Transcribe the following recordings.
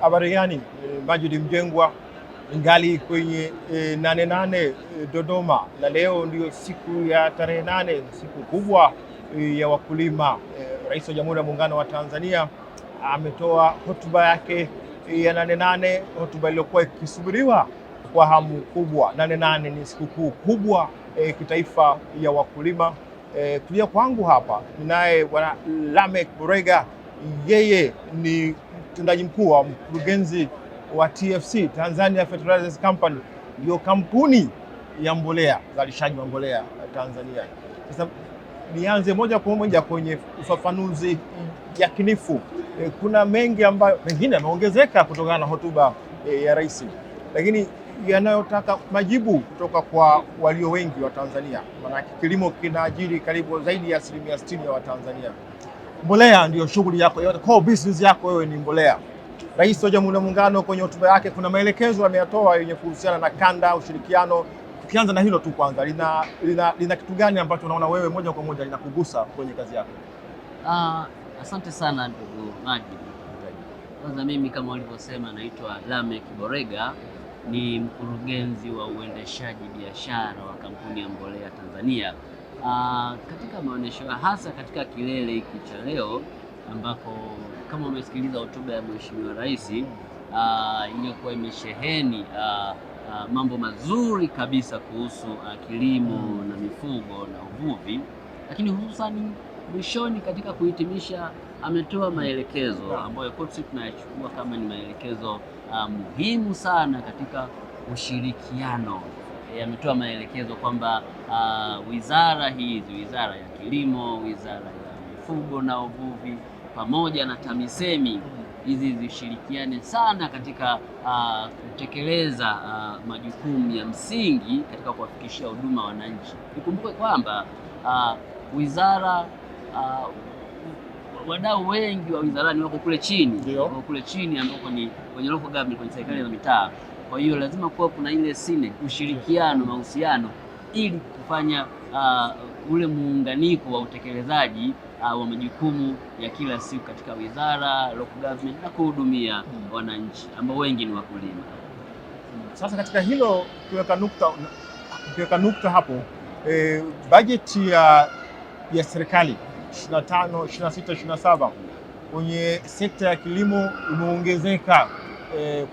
Habari gani? Majid Mjengwa ngali kwenye 88 Dodoma, na leo ndio siku ya tarehe 8, siku kubwa ya wakulima. Rais wa Jamhuri ya Muungano wa Tanzania ametoa hotuba yake ya 88, hotuba iliyokuwa ikisubiriwa kwa hamu kubwa. 88 ni sikukuu kubwa kitaifa ya wakulima. Kulia kwangu hapa ninaye Bwana Lameck Burega, yeye ni mtendaji mkuu wa mkurugenzi wa TFC, Tanzania Fertilizers Company, ndio kampuni ya mbolea, uzalishaji wa mbolea Tanzania. Sasa nianze moja kwa moja kwenye ufafanuzi yakinifu. Kuna mengi ambayo mengine yameongezeka kutokana na hotuba ya rais, lakini yanayotaka majibu kutoka kwa walio wengi wa Tanzania, maana kilimo kinaajiri karibu zaidi ya 60% ya Watanzania. Mbolea ndio shughuli yako yote, core business yako wewe ni mbolea. Rais wa Jamhuri ya Muungano kwenye hotuba yake kuna maelekezo ameyatoa yenye kuhusiana na kanda, ushirikiano. Tukianza na hilo tu kwanza, lina kitu gani ambacho unaona wewe moja kwa moja linakugusa kwenye kazi yako? Asante sana ndugu Majid. Kwanza mimi kama walivyosema, naitwa Lameck Burega, ni mkurugenzi wa uendeshaji biashara wa kampuni ya mbolea Tanzania. Katika maonyesho hasa katika kilele hiki cha leo, ambako kama umesikiliza hotuba ya Mheshimiwa Rais iliyokuwa imesheheni mambo mazuri kabisa kuhusu kilimo na mifugo na uvuvi, lakini hususani mwishoni katika kuhitimisha ametoa maelekezo ambayo kwetu tunayachukua kama ni maelekezo muhimu sana katika ushirikiano. Ametoa maelekezo kwamba wizara hizi, wizara ya kilimo, wizara ya mifugo na uvuvi pamoja na TAMISEMI, hizi zishirikiane sana katika kutekeleza majukumu ya msingi katika kuwafikishia huduma wananchi. Nikumbuke kwamba wizara wadau wengi wa wizarani wako kule chini, ambako ni kwenye local government, kwenye serikali za mitaa. Kwa hiyo lazima kuwa kuna ile ushirikiano, mahusiano, ili kufanya ule muunganiko wa utekelezaji wa majukumu ya kila siku katika wizara, local government na kuhudumia wananchi ambao wengi ni wakulima. Sasa katika hilo tukiweka nukta hapo, bajeti ya serikali 25, 26, 27 kwenye sekta ya kilimo imeongezeka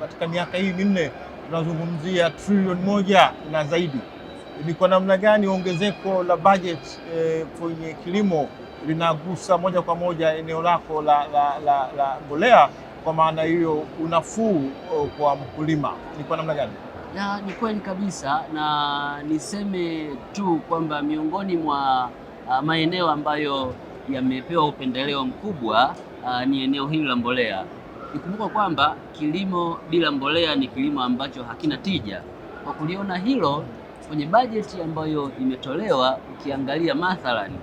katika miaka hii minne, tunazungumzia trilioni 1 na zaidi. Ni kwa namna gani ongezeko la budget kwenye kilimo linagusa moja kwa moja eneo lako la mbolea, kwa maana hiyo unafuu kwa mkulima? Ni kwa namna gani? Ni kweli kabisa, na niseme tu kwamba miongoni mwa maeneo ambayo yamepewa upendeleo mkubwa ni eneo hili la mbolea. Nikumbuka kwamba kilimo bila mbolea ni kilimo ambacho hakina tija. Kwa kuliona hilo kwenye bajeti ambayo imetolewa, ukiangalia mathalani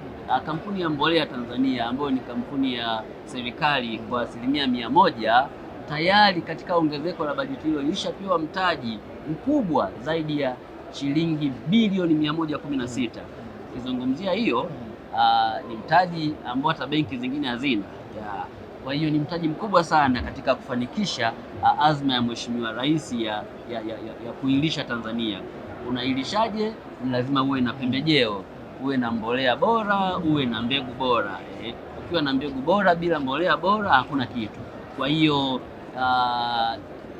kampuni ya mbolea Tanzania ambayo ni kampuni ya serikali kwa 100%, tayari katika ongezeko la bajeti hilo ilishapewa mtaji mkubwa zaidi ya shilingi bilioni 116. Ukizungumzia hiyo ni mtaji ambao hata benki zingine hazina. Kwa hiyo ni mtaji mkubwa sana katika kufanikisha azma ya Mheshimiwa Rais ya kuilisha Tanzania. Unailishaje? Ni lazima uwe na pembejeo, uwe na mbolea bora, uwe na mbegu bora. Ukiwa na mbegu bora bila mbolea bora hakuna kitu. Kwa hiyo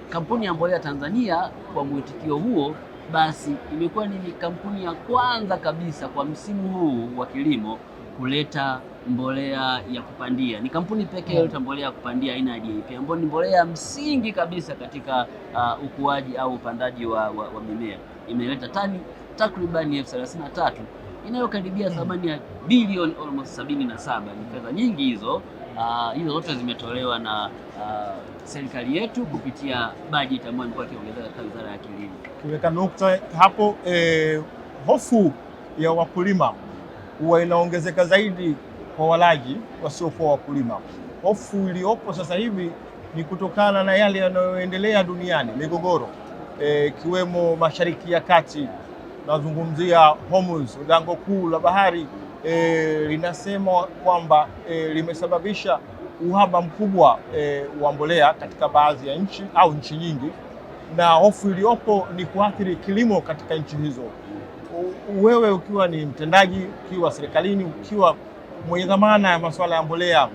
kampuni ya mbolea Tanzania kwa mwitikio huo, basi imekuwa ni kampuni ya kwanza kabisa kwa msimu huu wa kilimo kuleta mbolea ya kupandia. Ni kampuni pekee ileta mbolea ya kupandia aina ya DAP, ambayo ni mbolea ya msingi kabisa katika ukuaji au upandaji wa mimea. Imeleta tani takriban 33,000 inayokaribia thamani ya bilioni almost 77. Ni fedha nyingi hizo. Hizo zote zimetolewa na serikali yetu kupitia bajeti ambayo imekuwa ikiongezeka katika wizara ya kilimo. Kiweka nukta hapo, hofu ya wakulima huwa inaongezeka zaidi kwa walaji wasiokuwa wakulima. Hofu iliyopo sasa hivi ni kutokana na yale yanayoendelea duniani, migogoro ikiwemo Mashariki ya Kati. Nazungumzia Hormuz, lango kuu la bahari, linasema kwamba limesababisha uhaba mkubwa wa mbolea katika baadhi ya nchi au nchi nyingi, na hofu iliyopo ni kuathiri kilimo katika nchi hizo. Wewe ukiwa ni mtendaji, ukiwa serikalini, ukiwa mwenye dhamana ya masuala ya mbolea,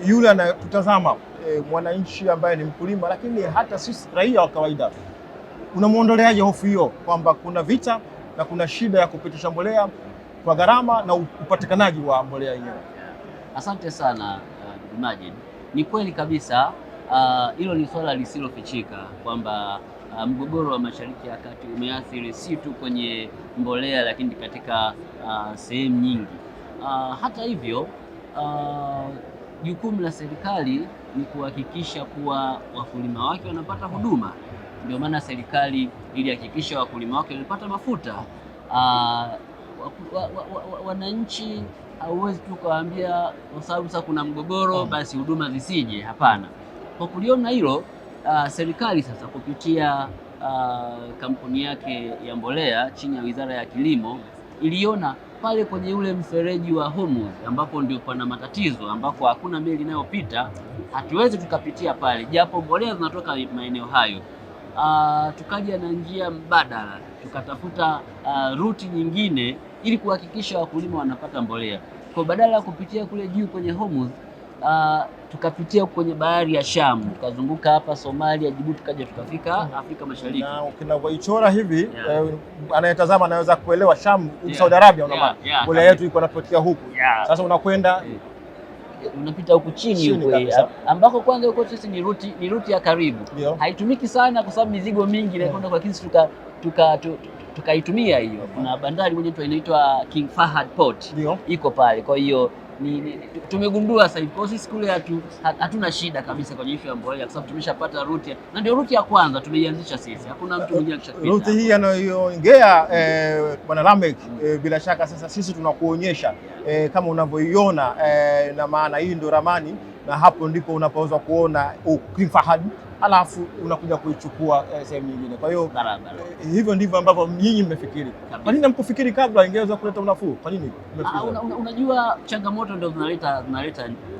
yule anayetutazama, mwananchi ambaye ni mkulima, lakini hata sisi raia wa kawaida, unamwondoleaje hofu hiyo kwamba kuna vita na kuna shida ya kupitisha mbolea kwa gharama na upatikanaji wa mbolea yenyewe? Asante sana Majid. Ni kweli kabisa, hilo ni swala lisilofichika kwamba mgogoro wa Mashariki ya Kati umeathiri si tu kwenye mbolea, lakini katika sehemu nyingi. Hata hivyo, jukumu la serikali ni kuhakikisha kuwa wakulima wake wanapata huduma. Ndio maana serikali ilihakikisha wakulima wake wanapata mafuta. Wananchi hauwezi tu kuwaambia kwa sababu sasa kuna mgogoro basi huduma zisije. Hapana. Kwa kuliona hilo, serikali sasa kupitia kampuni yake ya mbolea chini ya Wizara ya Kilimo iliona pale kwenye ule mfereji wa Hormuz ambapo ndio pana matatizo, ambapo hakuna meli inayopita, hatuwezi tukapitia pale japo mbolea zinatoka maeneo hayo. Tukaja na njia mbadala, tukatafuta ruti nyingine ili kuhakikisha wakulima wanapata mbolea. Kwa badala ya kupitia kule juu kwenye Hormuz, tukapitia kwenye bahari ya Sham, tukazunguka hapa Somalia, Djibouti, tukaja tukafika Afrika Mashariki. Na ukinavyoichora hivi, anayetazama anaweza kuelewa Sham, Saudi Arabia, unaona mbolea yetu iko napotea huku. Sasa unakwenda unapita huku chini huko, ambako kwanza huko sisi ni ruti ya karibu. Haitumiki sana kwa sababu mizigo mingi inakwenda kwa kisi, tukaitumia hiyo. Kuna bandari moja inaitwa King Fahad Port iko pale, kwa hiyo tumegundua sasa hivi kwa sisi kule hatuna shida kabisa kwenye issue ya mbolea kwa sababu tumeshapata ruti, na ndio ruti ya kwanza tumeianzisha sisi, hakuna mtu mwingine akishapita ruti hii anayoongea Bwana Lameck. Bila shaka sasa sisi tunakuonyesha kama unavyoiona, na maana hii ndio ramani, na hapo ndipo unapoweza kuona King Fahad, alafu unakuja kuichukua sehemu nyingine. Kwa hiyo hivyo ndivyo ambavyo nyinyi mmefikiri. Kwa nini hamkufikiri kabla ingeweza kuleta unafuu? Kwa nini mmefikiri? Unajua changamoto ndio zinaleta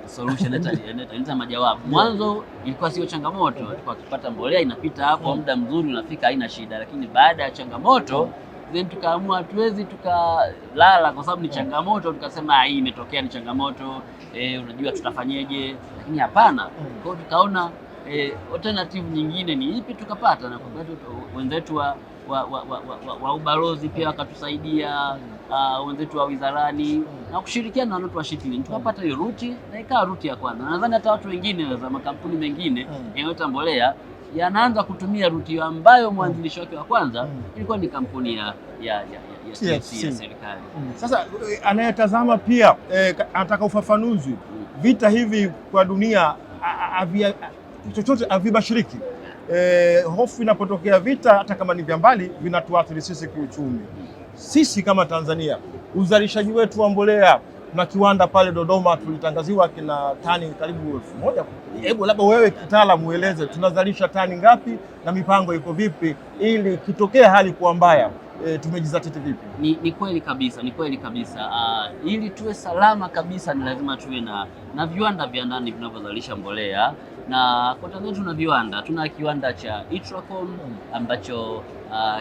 solution, inaleta majawabu. Mwanzo ilikuwa sio changamoto, tulikuwa tukipata mbolea inapita hapo muda mzuri unafika, haina shida, lakini baada ya changamoto then tukaamua hatuwezi tukalala kwa sababu ni changamoto, tukasema hii imetokea ni changamoto, unajua tutafanyeje? Lakini hapana. Kwa hiyo tukaona alternative nyingine ni ipi, tukapata, na kwa wenzetu wa ubalozi pia wakatusaidia, wenzetu wa wizarani na kushirikiana na watu wa shipping, tukapata hiyo ruti na ikawa ruti ya kwanza. Nadhani hata watu wengine za makampuni mengine yanayoleta mbolea yanaanza kutumia ruti ambayo mwanzilishi wake wa kwanza ilikuwa ni kampuni ya TFC ya serikali. Sasa anayetazama pia anataka ufafanuzi, vita hivi kwa dunia chochote havibashiriki. Hofu inapotokea vita, hata kama ni vya mbali, vinatuathiri sisi kiuchumi. Sisi kama Tanzania, uzalishaji wetu wa mbolea na kiwanda pale Dodoma tulitangaziwa kina tani karibu 1000. Hebu labda wewe kitaalamu ueleze tunazalisha tani ngapi na mipango iko vipi, ili kitokea hali kuwa mbaya tumejizatiti vipi? Ni kweli kabisa, ili tuwe salama kabisa ni lazima tuwe na viwanda vya ndani vinavyozalisha mbolea. Na kwa Tanzania tuna viwanda, tuna kiwanda cha Itracom ambacho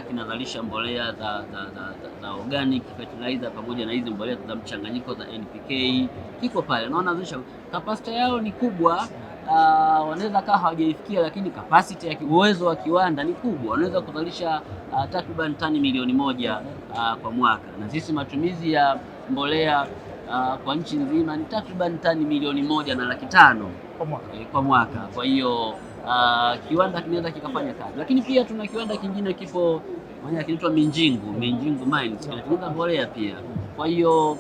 kinazalisha mbolea za organic fertilizer pamoja na hizi mbolea za mchanganyiko za NPK, kiko pale na wanazalisha. Capacity yao ni kubwa, wanaweza kaa hawajaifikia, lakini capacity ya uwezo wa kiwanda ni kubwa, wanaweza kuzalisha takriban tani milioni 1 kwa mwaka, na sisi matumizi ya mbolea kwa nchi nzima ni takriban tani milioni 1.5 kwa mwaka. Kwa hiyo kiwanda kinaweza kikafanya kazi, lakini pia tuna kiwanda kingine kipo kinaitwa Minjingu Mines, kinatengeneza mbolea pia. Kwa hiyo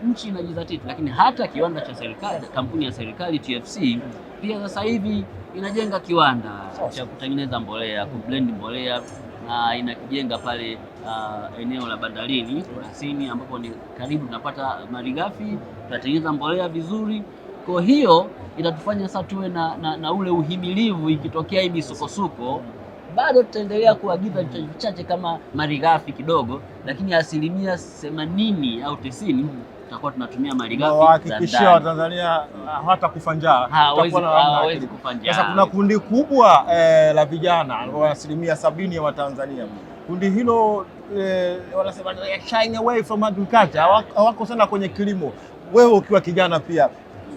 nchi inajizatiti, lakini hata kiwanda cha serikali, kampuni ya serikali TFC pia sasa hivi inajenga kiwanda cha kutengeneza mbolea, kublend mbolea, na inakijenga pale eneo la bandarini Kurasini, ambapo ni karibu tunapata malighafi, tunatengeneza mbolea vizuri. Kwa hiyo itatufanya sasa tuwe na ule uhimilivu ikitokea hii misukosuko, bado tutaendelea kuagiza vichache kama malighafi kidogo, lakini 80% au 90% tutakuwa tunatumia malighafi za ndani. Hakikishia Watanzania hawatakufa njaa. Hawezi kufa njaa. Sasa kuna kundi kubwa la vijana ambao 70% ya Watanzania. Kundi hilo wanasema shying away from agriculture, hawako sana kwenye kilimo. Wewe ukiwa kijana pia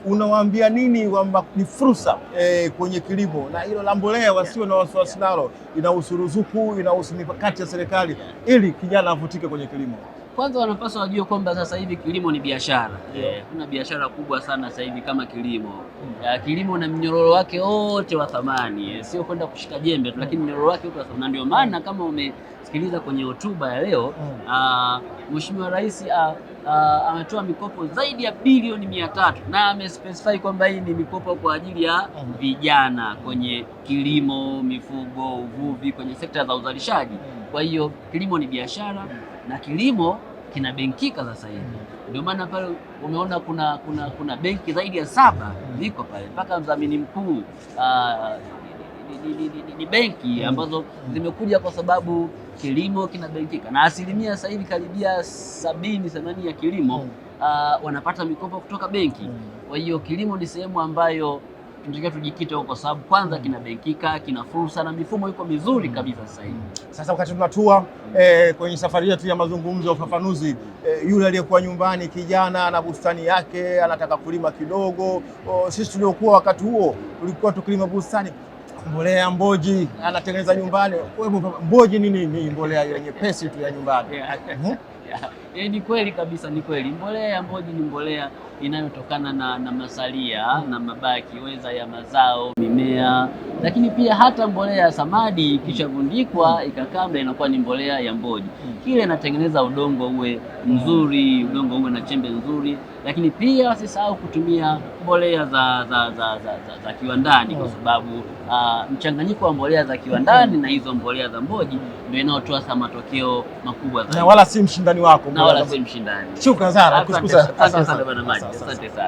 unawaambia nini kwamba ni fursa kwenye kilimo, na hilo la mbolea wasio na wasiwasi nalo, inahusu ruzuku, inahusu mikakati ya serikali ili kijana avutike kwenye kilimo? Kwanza wanapaswa wajue kwamba sasa hivi kilimo ni biashara. Kuna biashara kubwa sana sasa hivi kama kilimo. Kilimo na mnyororo wake wote wa thamani, sio kwenda kushika jembe tu, lakini mnyororo wake wote wa thamani. Ndio maana kama umesikiliza kwenye hotuba ya leo, Mheshimiwa Rais ametoa mikopo zaidi ya bilioni 300 na amespecify kwamba hii ni mikopo kwa ajili ya vijana kwenye kilimo, mifugo, uvuvi, kwenye sekta za uzalishaji. Kwa hiyo kilimo ni biashara na kilimo kinabenkika sasa hivi. Ndio maana pale umeona kuna benki zaidi ya 7 ziko pale, mpaka mdhamini mkuu ni benki ambazo zimekuja kwa sababu kilimo kinabenkika, na asilimia sasa hivi karibia 70-80 ya kilimo wanapata mikopo kutoka benki. Kwa hiyo kilimo ni sehemu ambayo tunataka tujikite huko, sababu kwanza kinabenkika, kina fursa na mifumo iko mizuri kabisa sasa hivi. Sasa wakati tunatua kwenye safari yetu ya mazungumzo ya ufafanuzi, yule aliyekuwa nyumbani kijana na bustani yake anataka kulima kidogo, sisi tuliokuwa wakati huo tulikuwa tukilima bustani, mbolea ya mboji anatengeneza nyumbani. Mboji ni nini? Mbolea nyepesi tu ya nyumbani. Ni kweli kabisa, ni kweli. Mbolea ya mboji ni mbolea inayotokana na masalia na mabaki weza ya mazao, mimea, lakini pia hata mbolea ya samadi ikishavundikwa ikakamla inakuwa ni mbolea ya mboji. Kile inatengeneza udongo uwe mzuri, udongo uwe na chembe nzuri, lakini pia usisahau kutumia mbolea za kiwandani, kwa sababu mchanganyiko wa mbolea za kiwandani na hizo mbolea za mboji ndio inayotoa matokeo makubwa zaidi. Na wala si mshindani wako. Na wala si mshindani. Shukrani sana. Asante sana bwana Maji. Asante sana.